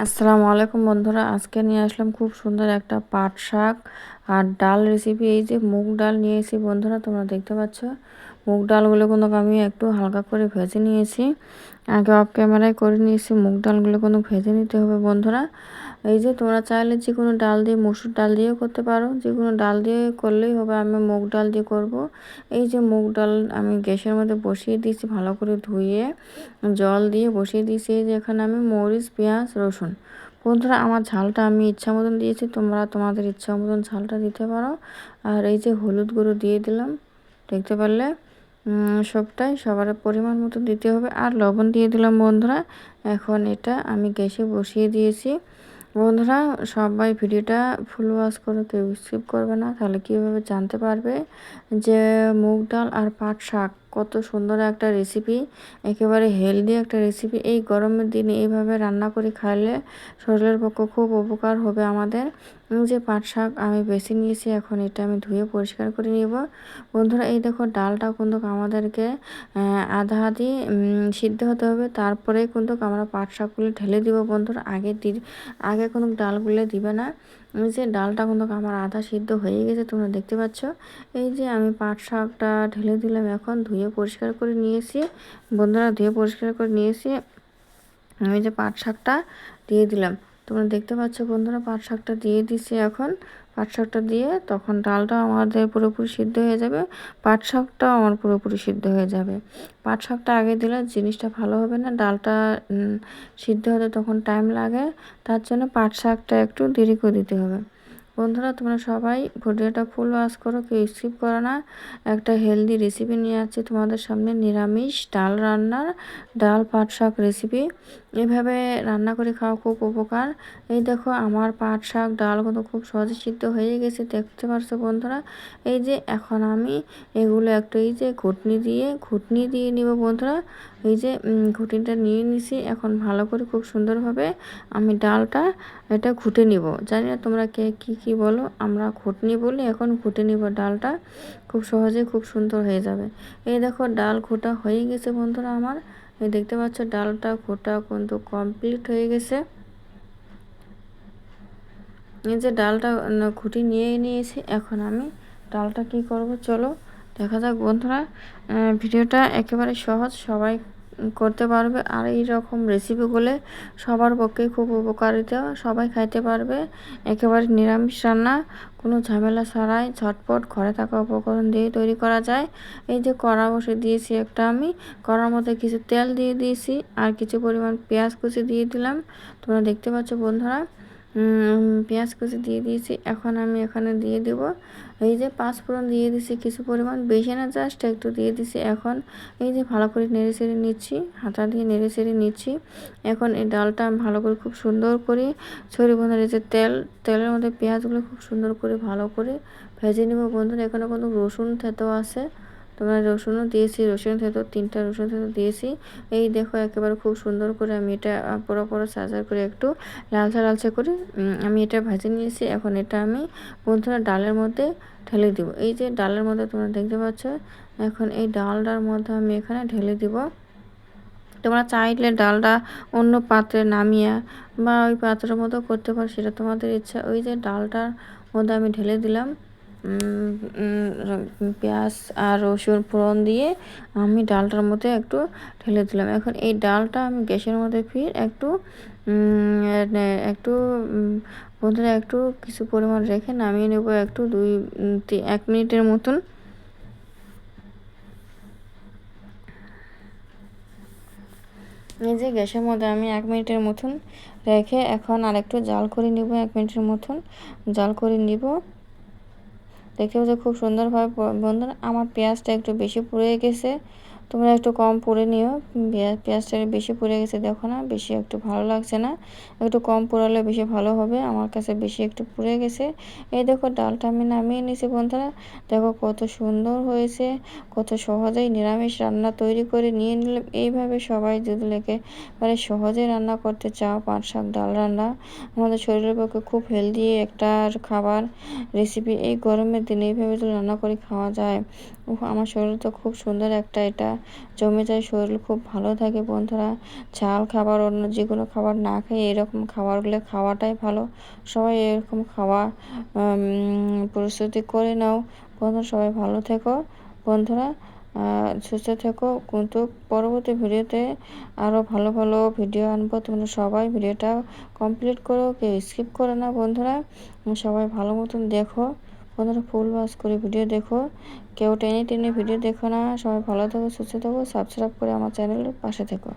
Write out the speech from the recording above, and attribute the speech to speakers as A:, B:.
A: আসসালামু আলাইকুম বন্ধুরা, আজকে নিয়ে আসলাম খুব সুন্দর একটা পাট শাক আর ডাল রেসিপি। এই যে মুগ ডাল নিয়ে এসেছি বন্ধুরা, তোমরা দেখতে পাচ্ছ। মুগ ডালগুলো কিন্তু আমি একটু হালকা করে ভেজে নিয়েছি, আগে অফ ক্যামেরায় করে নিয়েছি। মুগ ডালগুলো কিন্তু ভেজে নিতে হবে বন্ধুরা। এই যে তোমরা চাইলে যে কোনো ডাল দিয়ে, মসুর ডাল দিয়েও করতে পারো, যে কোনো ডাল দিয়ে করলেই হবে। আমি মুগ ডাল দিয়ে করব। এই যে মুগ ডাল আমি গ্যাসের মধ্যে বসিয়ে দিয়েছি, ভালো করে ধুয়ে জল দিয়ে বসিয়ে দিয়েছি। এই যে এখানে আমি মরিচ, পেঁয়াজ, রসুন, বন্ধুরা আমার ঝালটা আমি ইচ্ছা মতন দিয়েছি, তোমরা তোমাদের ইচ্ছা মতন ঝালটা দিতে পারো। আর এই যে হলুদ গুঁড়ো দিয়ে দিলাম, দেখতে পারলে। সবটাই সবার পরিমাণ মতো দিতে হবে। আর লবণ দিয়ে দিলাম বন্ধুরা। এখন এটা আমি গ্যাসে বসিয়ে দিয়েছি বন্ধুরা। সবাই ভিডিওটা ফুল ওয়াচ করো, কেউ স্কিপ করবে না, তাহলে কীভাবে জানতে পারবে যে মুগ ডাল আর পাট শাক কত সুন্দর একটা রেসিপি, একেবারে হেলদি একটা রেসিপি। এই গরমের দিনে এইভাবে রান্না করে খাইলে শরীরের পক্ষে খুব উপকার হবে আমাদের। যে পাট শাক আমি বেছে নিয়েছি, এখন এটা আমি ধুয়ে পরিষ্কার করে নিব বন্ধুরা। এই দেখো ডালটা কিন্তু আমাদেরকে আধা আধি সিদ্ধ হতে হবে, তারপরে কিন্তু আমরা পাট শাকগুলো ঢেলে দিব বন্ধুরা। আগে কোনো ডালগুলো দিবে না। এই যে ডালটা কিন্তু আমার আধা সিদ্ধ হয়ে গেছে, তোমরা দেখতে পাচ্ছ। এই যে আমি পাট শাকটা ঢেলে দিলাম, এখন ধুয়ে পরিষ্কার করে নিয়েছি বন্ধুরা। ধুয়ে পরিষ্কার করে নিয়েছি, আমি যে পাট শাকটা দিয়ে দিলাম, তোমরা দেখতে পাচ্ছ বন্ধুরা। পাট শাকটা দিয়ে দিছি। এখন পাট শাকটা দিয়ে তখন ডালটা আমাদের পুরোপুরি সিদ্ধ হয়ে যাবে, পাট শাকটাও আমার পুরোপুরি সিদ্ধ হয়ে যাবে। পাট শাকটা আগে দিলে জিনিসটা ভালো হবে না, ডালটা সিদ্ধ হতে তখন টাইম লাগে, তার জন্য পাট শাকটা একটু দেরি করে দিতে হবে বন্ধুরা। তোমরা সবাই ভিডিওটা ফুল ওয়াচ করো, কেউ স্কিপ করো না। একটা হেলদি রেসিপি নিয়ে আসছি তোমাদের সামনে, নিরামিষ ডাল রান্নার, ডাল পাট শাক রেসিপি। এভাবে রান্না করে খাওয়া খুব উপকার। এই দেখো আমার পাট শাক ডাল কিন্তু খুব সহজে সিদ্ধ হয়ে গেছে, দেখতে পারছো বন্ধুরা। এই যে এখন আমি এগুলো একটু এই যে ঘুটনি দিয়ে নিব বন্ধুরা। এই যে ঘুটনিটা নিয়ে নিছি, এখন ভালো করে খুব সুন্দরভাবে আমি ডালটা এটা ঘুটে নিব। জানি না তোমরা কে কি বলো, আমরা ঘুটনি বলি। এখন ঘুটে নিব ডালটা, খুব সহজে খুব সুন্দর হয়ে যাবে। এই দেখো ডাল ঘোটা হয়ে গেছে বন্ধুরা আমার। এই দেখতে পাচ্ছ ডালটা ঘোটা কিন্তু কমপ্লিট হয়ে গেছে। এই যে ডালটা ঘুটি নিয়ে নিয়েছি, এখন আমি ডালটা কি করব চলো দেখা যাক বন্ধুরা। ভিডিওটা একেবারে সহজ, সবাই করতে পারবে। আর এই রকম রেসিপিগুলো সবার পক্ষে খুব উপকারিতা, সবাই খাইতে পারবে। একেবারে নিরামিষ রান্না, কোনো ঝামেলা ছাড়াই ঝটপট ঘরে থাকা উপকরণ দিয়ে তৈরি করা যায়। এই যে কড়া বসে দিয়েছি একটা, আমি কড়ার মধ্যে কিছু তেল দিয়ে দিয়েছি, আর কিছু পরিমাণ পেঁয়াজ কুচি দিয়ে দিলাম, তোমরা দেখতে পাচ্ছ বন্ধুরা। পেঁয়াজ কুচি দিয়ে দিয়েছি। এখন আমি এখানে দিয়ে দেব এই যে পাঁচফোড়ন দিয়ে দিছি কিছু পরিমাণ, বেশি না, জাস্ট একটু দিয়ে দিছি। এখন এই যে ভালো করে নেড়ে চেড়ে নিচ্ছি, হাতা দিয়ে নেড়ে চেড়ে নিচ্ছি। এখন এই ডালটা আমি ভালো করে খুব সুন্দর করে ছড়িয়ে বন্ধুরা, এই যে তেলের মধ্যে পেঁয়াজগুলো খুব সুন্দর করে ভালো করে ভেজে নেব বন্ধুরা। এখানে কিন্তু রসুন থেতো আছে, তোমরা রসুনও দিয়েছি, রসুন থেতো 3টা রসুন থেতো দিয়েছি। এই দেখো একেবারে খুব সুন্দর করে আমি এটা পুরো সাজা করে একটু লালচা করে আমি এটা ভেজে নিয়েছি। এখন এটা আমি বন্ধুরা ডালের মধ্যে ঢেলে দিব। এই যে ডালের মধ্যে তোমরা দেখতে পাচ্ছ, এখন এই ডালটার মধ্যে আমি এখানে ঢেলে দিব। তোমরা চাইলে ডালটা অন্য পাত্রে নামিয়ে বা ওই পাত্রের মতো করতে পারো, সেটা তোমাদের ইচ্ছা। ওই যে ডালটার মধ্যে আমি ঢেলে দিলাম পেঁয়াজ আর রসুন ফোড়ন দিয়ে, আমি ডালটার মধ্যে একটু ঢেলে দিলাম। এখন এই ডালটা আমি গ্যাসের মধ্যে ফির একটু একটু বন্ধুরা একটু কিছু পরিমাণ রেখে নামিয়ে নেব, একটু 1 মিনিটের মতন। এই যে গ্যাসের মধ্যে আমি 1 মিনিটের মতন রেখে এখন আর একটু জাল করে নিব, 1 মিনিটের মতন জাল করে নিব। দেখতে পাচ্ছ খুব সুন্দরভাবে বন্ধুরা। আমার পেঁয়াজটা একটু বেশি পুড়ে গেছে, তোমরা একটু কম পুড়ে নিও। পেঁয়াজটা বেশি পুড়ে গেছে, দেখো না, বেশি একটু ভালো লাগছে না, একটু কম পোড়ালে বেশি ভালো হবে। আমার কাছে বেশি একটু পুড়ে গেছে। এই দেখো ডালটা আমি নামিয়ে নিয়েছি বন্ধুরা। দেখো কত সুন্দর হয়েছে, কত সহজেই নিরামিষ রান্না তৈরি করে নিয়ে নিলাম। এইভাবে সবাই যদি লেগে মানে সহজে রান্না করতে চাও পাট শাক ডাল রান্না, আমাদের শরীরের পক্ষে খুব হেলদি একটা খাবার রেসিপি। এই গরমের দিনে এইভাবে যদি রান্না করে খাওয়া যায়, আমার শরীর তো খুব সুন্দর একটা এটা জমে যায়, শরীর খুব ভালো থাকে বন্ধুরা। ঝাল খাবার অন্য যে কোনো খাবার না খেয়ে এরকম খাবারগুলো খাওয়াটাই ভালো। সবাই এরকম খাওয়া প্রস্তুতি করে নাও বন্ধুরা। সবাই ভালো থেকো বন্ধুরা, সুস্থ থেকো। কিন্তু পরবর্তী ভিডিওতে আরও ভালো ভালো ভিডিও আনবো। তোমরা সবাই ভিডিওটা কমপ্লিট করো, কেউ স্কিপ করো না বন্ধুরা। সবাই ভালো মতন দেখো বন্ধুরা, ফুল ওয়াচ করে ভিডিও দেখো, কেউ টেনে টেনে ভিডিও দেখো না। সবাই ভালো থেকো, সুস্থ থেকো, সাবস্ক্রাইব করে আমার চ্যানেলের পাশে থেকো।